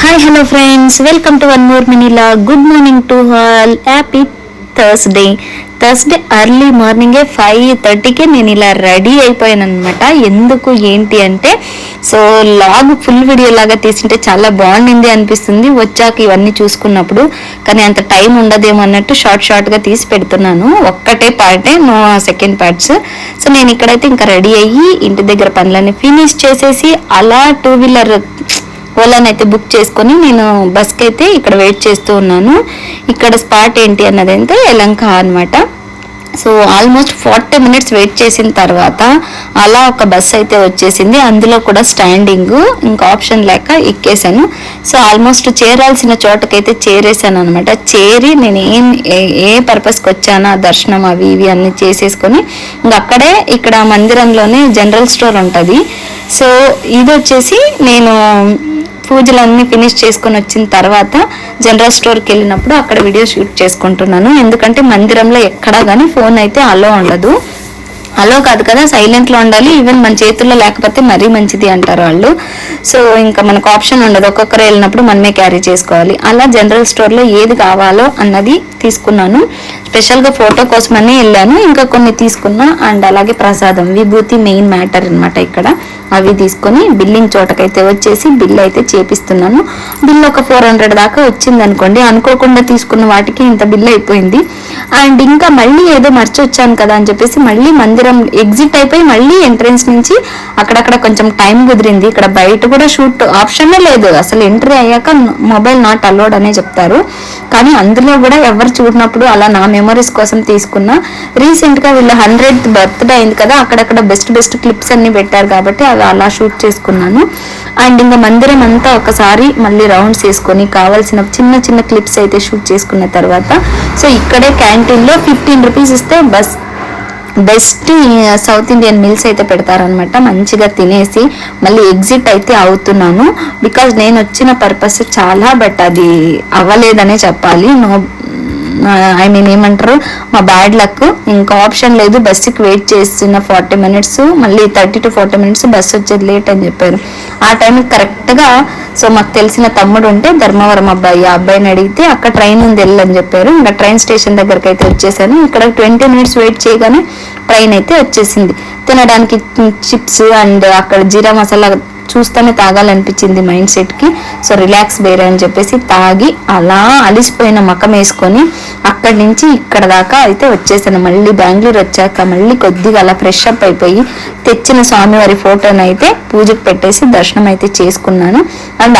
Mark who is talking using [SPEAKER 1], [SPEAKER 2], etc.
[SPEAKER 1] Hi hello friends, welcome to one more mini log. Good morning to all. Happy Thursday early మార్నింగే 5:30కే నేను ఇలా ready అయిపోయాను అనమాట. ఎందుకు ఏంటి అంటే, సో లాగ్ ఫుల్ వీడియో లాగా తీసింటే చాలా బాగుండింది అనిపిస్తుంది వచ్చాక ఇవన్నీ చూసుకున్నప్పుడు. కానీ అంత టైం ఉండదేమో అన్నట్టు షార్ట్గా తీసి పెడుతున్నాను. ఒక్కటే పార్టే, నో సెకండ్ పార్ట్స్. సో నేను ఇక్కడైతే ఇంకా రెడీ అయ్యి ఇంటి దగ్గర పనులన్నీ ఫినిష్ చేసేసి అలా 2-వీలర్ ఓలాని అయితే బుక్ చేసుకొని నేను బస్కి అయితే ఇక్కడ వెయిట్ చేస్తూ ఉన్నాను. ఇక్కడ స్పాట్ ఏంటి అన్నది అయితే యలంక అనమాట. సో ఆల్మోస్ట్ 40 మినిట్స్ వెయిట్ చేసిన తర్వాత అలా ఒక బస్ అయితే వచ్చేసింది. అందులో కూడా స్టాండింగ్, ఇంకా ఆప్షన్ లేక ఎక్కేసాను. సో ఆల్మోస్ట్ చేరాల్సిన చోటకైతే చేరేసాను అనమాట. చేరి నేను ఏ పర్పస్కి వచ్చానా, దర్శనం అవి ఇవి అన్ని చేసేసుకొని ఇంకా అక్కడే ఇక్కడ మందిరంలోనే జనరల్ స్టోర్ ఉంటుంది. సో ఇది వచ్చేసి నేను పూజలన్నీ ఫినిష్ చేసుకొని వచ్చిన తర్వాత జనరల్ స్టోర్కి వెళ్ళినప్పుడు అక్కడ వీడియో షూట్ చేసుకుంటున్నాను. ఎందుకంటే మందిరంలో ఎక్కడా కానీ ఫోన్ అయితే అలో ఉండదు. అలో కాదు కదా, సైలెంట్లో ఉండాలి. ఈవెన్ మన చేతుల్లో లేకపోతే మరీ మంచిది అంటారు వాళ్ళు. సో ఇంకా మనకు ఆప్షన్ ఉండదు, ఒక్కొక్కరు వెళ్ళినప్పుడు మనమే క్యారీ చేసుకోవాలి. అలా జనరల్ స్టోర్లో ఏది కావాలో అన్నది తీసుకున్నాను. స్పెషల్గా ఫోటో కోసమని వెళ్ళాను. ఇంకా కొన్ని తీసుకున్నా. అండ్ అలాగే ప్రసాదం, విభూతి మెయిన్ మ్యాటర్ అనమాట ఇక్కడ. అవి తీసుకొని బిల్లింగ్ చోటకైతే వచ్చేసి బిల్ అయితే చేపిస్తున్నాను. బిల్ ఒక 400 దాకా వచ్చింది అనుకోండి. అనుకోకుండా తీసుకున్న వాటికి ఇంత బిల్ అయిపోయింది. అండ్ ఇంకా మళ్ళీ ఏదో మర్చి వచ్చాను కదా అని చెప్పేసి మళ్ళీ మందిరం ఎగ్జిట్ అయిపోయి మళ్ళీ ఎంట్రన్స్ నుంచి అక్కడక్కడ కొంచెం టైం కుదిరింది. ఇక్కడ బయట కూడా షూట్ ఆప్షనే లేదు అసలు. ఎంట్రీ అయ్యాక మొబైల్ నాట్ అలౌడ్ అనే చెప్తారు. కానీ అందులో కూడా ఎవరు చూడనప్పుడు అలా నా మెమరీస్ కోసం తీసుకున్నా. రీసెంట్గా వీళ్ళ 100th బర్త్డే అయింది కదా, అక్కడక్కడ బెస్ట్ క్లిప్స్ అన్ని పెట్టారు కాబట్టి అవి అలా షూట్ చేసుకున్నాను. అండ్ ఇంకా మందిరం అంతా ఒకసారి మళ్ళీ రౌండ్స్ వేసుకొని కావాల్సిన చిన్న క్లిప్స్ అయితే షూట్ చేసుకున్న తర్వాత సో ఇక్కడే క్యాంటీన్లో 15 రూపీస్ ఇస్తే బెస్ట్ సౌత్ ఇండియన్ మీల్స్ అయితే పెడతారనమాట. మంచిగా తినేసి మళ్ళీ ఎగ్జిట్ అయితే అవుతున్నాను. బికాజ్ నేను వచ్చిన పర్పస్ చాలా, బట్ అది అవ్వలేదనే చెప్పాలి. ఏమంటారు, మా బ్యాడ్ లక్. ఇంకా ఆప్షన్ లేదు. బస్సుకి వెయిట్ చేసిన 40 మినిట్స్, మళ్ళీ 30 to 40 మినిట్స్ బస్సు వచ్చేది లేట్ అని చెప్పారు. ఆ టైంకి కరెక్ట్గా సో మాకు తెలిసిన తమ్ముడు ఉంటే ధర్మవరం అబ్బాయి, ఆ అబ్బాయిని అడిగితే అక్కడ ట్రైన్ ఉంది వెళ్ళని చెప్పారు. ఇంకా ట్రైన్ స్టేషన్ దగ్గరికి అయితే వచ్చేసాను. ఇక్కడ 20 మినిట్స్ వెయిట్ చేయగానే ట్రైన్ అయితే వచ్చేసింది. తినడానికి చిప్స్ అండ్ అక్కడ జీరా మసాలా చూస్తేనే తాగాలనిపించింది మైండ్ సెట్కి. సో రిలాక్స్ వేరే అని చెప్పేసి తాగి అలా అలిసిపోయిన మకం వేసుకొని అక్కడి నుంచి ఇక్కడ దాకా అయితే వచ్చేసాను. మళ్ళీ బెంగళూరు వచ్చాక మళ్ళీ కొద్దిగా అలా ఫ్రెష్ అప్ అయిపోయి తెచ్చిన స్వామివారి ఫోటోని అయితే పూజకు పెట్టేసి దర్శనం అయితే చేసుకున్నాను. అండ్